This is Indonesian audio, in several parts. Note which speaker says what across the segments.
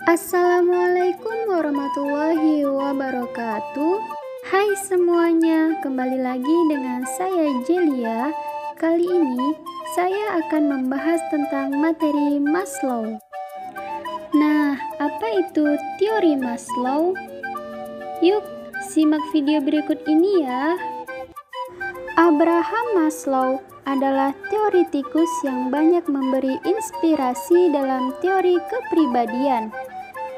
Speaker 1: Assalamualaikum warahmatullahi wabarakatuh. Hai semuanya, kembali lagi dengan saya Jelia. Kali ini saya akan membahas tentang materi Maslow. Nah, apa itu teori Maslow? Yuk, simak video berikut ini ya. Abraham Maslow adalah teoritikus yang banyak memberi inspirasi dalam teori kepribadian.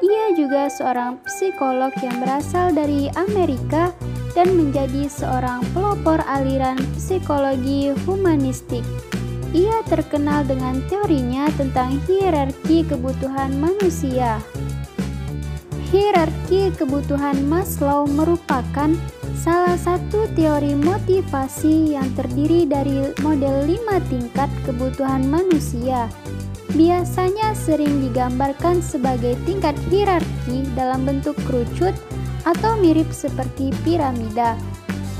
Speaker 1: Ia juga seorang psikolog yang berasal dari Amerika dan menjadi seorang pelopor aliran psikologi humanistik. Ia terkenal dengan teorinya tentang hierarki kebutuhan manusia. Hierarki kebutuhan Maslow merupakan salah satu teori motivasi yang terdiri dari model 5 tingkat kebutuhan manusia. Biasanya sering digambarkan sebagai tingkat hierarki dalam bentuk kerucut atau mirip seperti piramida.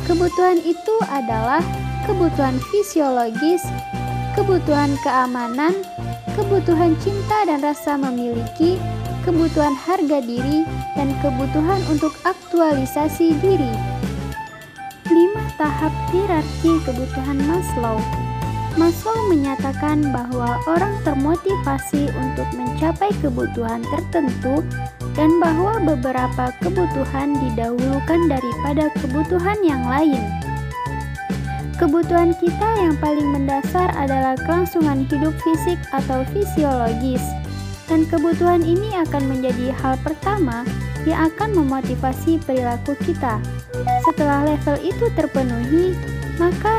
Speaker 1: Kebutuhan itu adalah kebutuhan fisiologis, kebutuhan keamanan, kebutuhan cinta dan rasa memiliki, kebutuhan harga diri, dan kebutuhan untuk aktualisasi diri. 5 tahap hierarki kebutuhan Maslow. Maslow menyatakan bahwa orang termotivasi untuk mencapai kebutuhan tertentu dan bahwa beberapa kebutuhan didahulukan daripada kebutuhan yang lain. Kebutuhan kita yang paling mendasar adalah kelangsungan hidup fisik atau fisiologis, dan kebutuhan ini akan menjadi hal pertama yang akan memotivasi perilaku kita. Setelah level itu terpenuhi, maka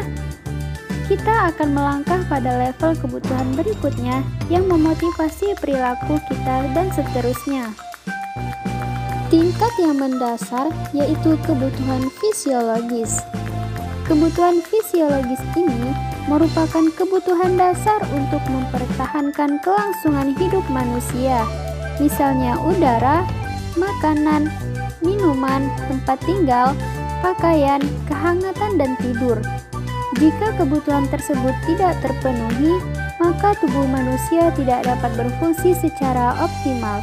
Speaker 1: kita akan melangkah pada level kebutuhan berikutnya yang memotivasi perilaku kita dan seterusnya. Tingkat yang mendasar yaitu kebutuhan fisiologis. Kebutuhan fisiologis ini merupakan kebutuhan dasar untuk mempertahankan kelangsungan hidup manusia, misalnya udara, makanan, minuman, tempat tinggal, pakaian, kehangatan, dan tidur. Jika kebutuhan tersebut tidak terpenuhi, maka tubuh manusia tidak dapat berfungsi secara optimal.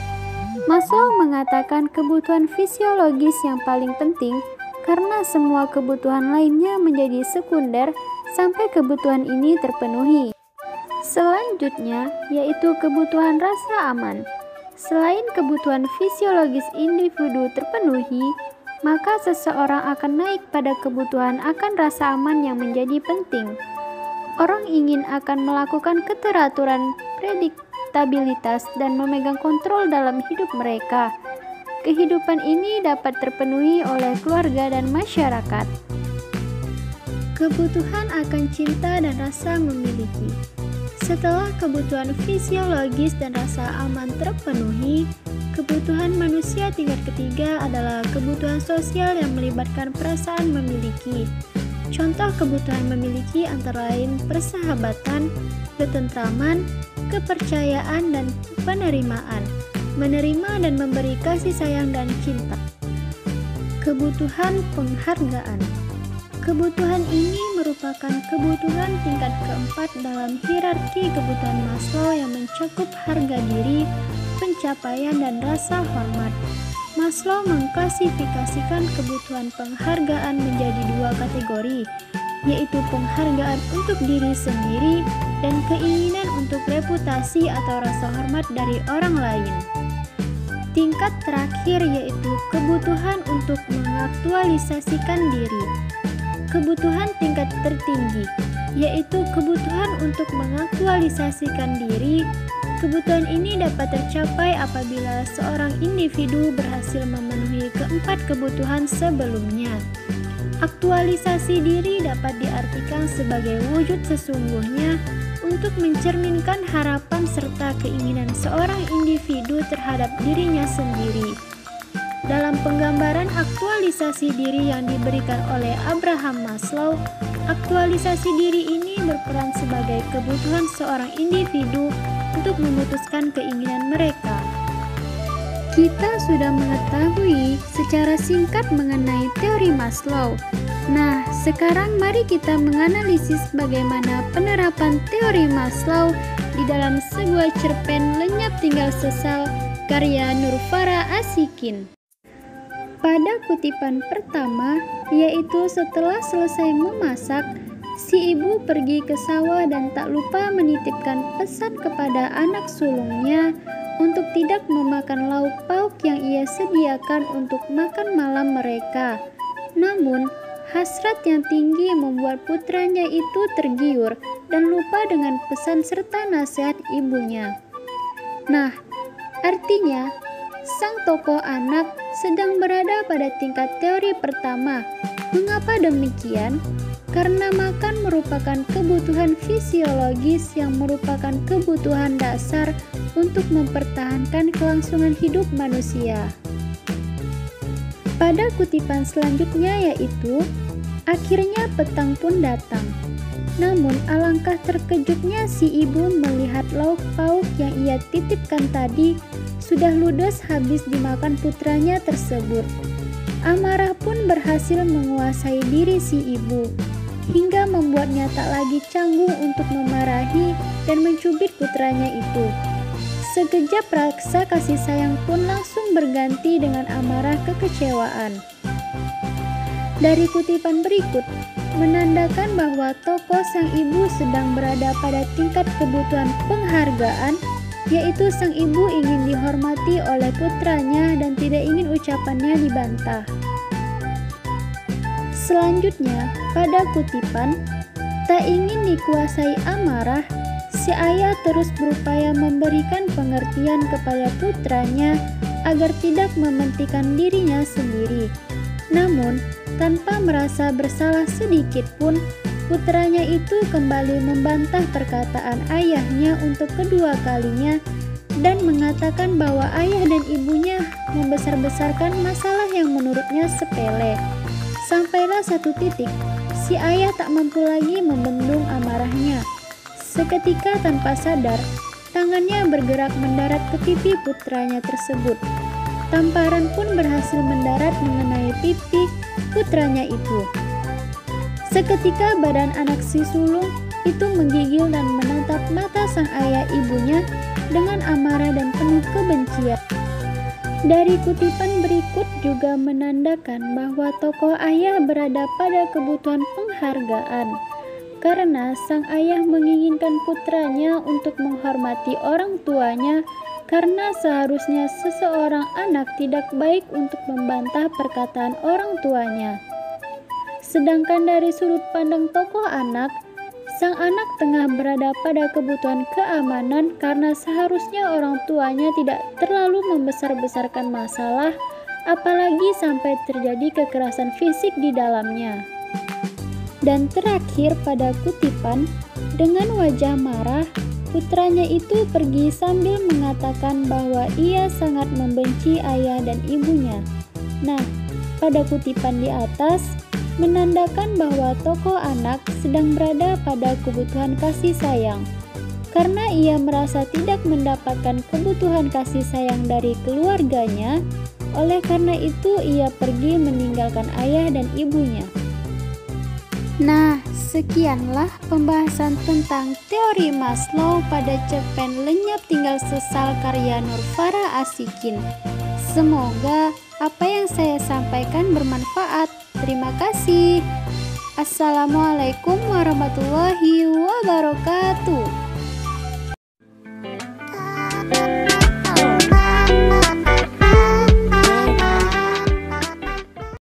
Speaker 1: Maslow mengatakan kebutuhan fisiologis yang paling penting karena semua kebutuhan lainnya menjadi sekunder sampai kebutuhan ini terpenuhi. Selanjutnya, yaitu kebutuhan rasa aman. Selain kebutuhan fisiologis individu terpenuhi, maka seseorang akan naik pada kebutuhan akan rasa aman yang menjadi penting. Orang ingin akan melakukan keteraturan, prediktabilitas, dan memegang kontrol dalam hidup mereka. Kehidupan ini dapat terpenuhi oleh keluarga dan masyarakat. Kebutuhan akan cinta dan rasa memiliki. Setelah kebutuhan fisiologis dan rasa aman terpenuhi, kebutuhan manusia tingkat ketiga adalah kebutuhan sosial yang melibatkan perasaan memiliki. Contoh kebutuhan memiliki antara lain persahabatan, ketentraman, kepercayaan, dan penerimaan. Menerima dan memberi kasih sayang dan cinta. Kebutuhan penghargaan. Kebutuhan ini merupakan kebutuhan tingkat keempat dalam hierarki kebutuhan Maslow yang mencakup harga diri, pencapaian, dan rasa hormat. Maslow mengklasifikasikan kebutuhan penghargaan menjadi 2 kategori, yaitu penghargaan untuk diri sendiri dan keinginan untuk reputasi atau rasa hormat dari orang lain. Tingkat terakhir yaitu kebutuhan untuk mengaktualisasikan diri. Kebutuhan tingkat tertinggi yaitu kebutuhan untuk mengaktualisasikan diri. Kebutuhan ini dapat tercapai apabila seorang individu berhasil memenuhi keempat kebutuhan sebelumnya. Aktualisasi diri dapat diartikan sebagai wujud sesungguhnya untuk mencerminkan harapan serta keinginan seorang individu terhadap dirinya sendiri. Dalam penggambaran aktualisasi diri yang diberikan oleh Abraham Maslow, aktualisasi diri ini berperan sebagai kebutuhan seorang individu untuk memutuskan keinginan mereka. Kita sudah mengetahui secara singkat mengenai teori Maslow. Nah, sekarang mari kita menganalisis bagaimana penerapan teori Maslow di dalam sebuah cerpen Lenyap Tinggal Sesal karya Nurfara Asikin. Pada kutipan pertama, yaitu setelah selesai memasak, si ibu pergi ke sawah dan tak lupa menitipkan pesan kepada anak sulungnya untuk tidak memakan lauk pauk yang ia sediakan untuk makan malam mereka. Namun, hasrat yang tinggi membuat putranya itu tergiur dan lupa dengan pesan serta nasihat ibunya. Nah, artinya, sang tokoh anak sedang berada pada tingkat teori pertama. Mengapa demikian? Karena makan merupakan kebutuhan fisiologis yang merupakan kebutuhan dasar untuk mempertahankan kelangsungan hidup manusia. Pada kutipan selanjutnya yaitu, akhirnya petang pun datang. Namun alangkah terkejutnya si ibu melihat lauk pauk yang ia titipkan tadi sudah ludes habis dimakan putranya tersebut. Amarah pun berhasil menguasai diri si ibu, hingga membuatnya tak lagi canggung untuk memarahi dan mencubit putranya itu. Sekejap rasa kasih sayang pun langsung berganti dengan amarah kekecewaan. Dari kutipan berikut, menandakan bahwa tokoh sang ibu sedang berada pada tingkat kebutuhan penghargaan, yaitu sang ibu ingin dihormati oleh putranya dan tidak ingin ucapannya dibantah. Selanjutnya, pada kutipan, tak ingin dikuasai amarah, si ayah terus berupaya memberikan pengertian kepada putranya agar tidak mementingkan dirinya sendiri. Namun, tanpa merasa bersalah sedikit pun, putranya itu kembali membantah perkataan ayahnya untuk kedua kalinya dan mengatakan bahwa ayah dan ibunya membesar-besarkan masalah yang menurutnya sepele. Sampailah satu titik, si ayah tak mampu lagi membendung amarahnya. Seketika tanpa sadar, tangannya bergerak mendarat ke pipi putranya tersebut. Tamparan pun berhasil mendarat mengenai pipi putranya itu. Seketika badan anak si sulung itu menggigil dan menatap mata sang ayah ibunya dengan amarah dan penuh kebencian. Dari kutipan berikut juga menandakan bahwa tokoh ayah berada pada kebutuhan penghargaan, karena sang ayah menginginkan putranya untuk menghormati orang tuanya, karena seharusnya seseorang anak tidak baik untuk membantah perkataan orang tuanya. Sedangkan dari sudut pandang tokoh anak, sang anak tengah berada pada kebutuhan keamanan karena seharusnya orang tuanya tidak terlalu membesar-besarkan masalah, apalagi sampai terjadi kekerasan fisik di dalamnya. Dan terakhir pada kutipan, dengan wajah marah, putranya itu pergi sambil mengatakan bahwa ia sangat membenci ayah dan ibunya. Nah, pada kutipan di atas, menandakan bahwa tokoh anak sedang berada pada kebutuhan kasih sayang. Karena ia merasa tidak mendapatkan kebutuhan kasih sayang dari keluarganya, oleh karena itu ia pergi meninggalkan ayah dan ibunya. Nah, sekianlah pembahasan tentang teori Maslow pada cerpen Lenyap Tinggal Sesal karya Nurfara Asikin. Semoga apa yang saya sampaikan bermanfaat. Terima kasih. Assalamualaikum warahmatullahi wabarakatuh.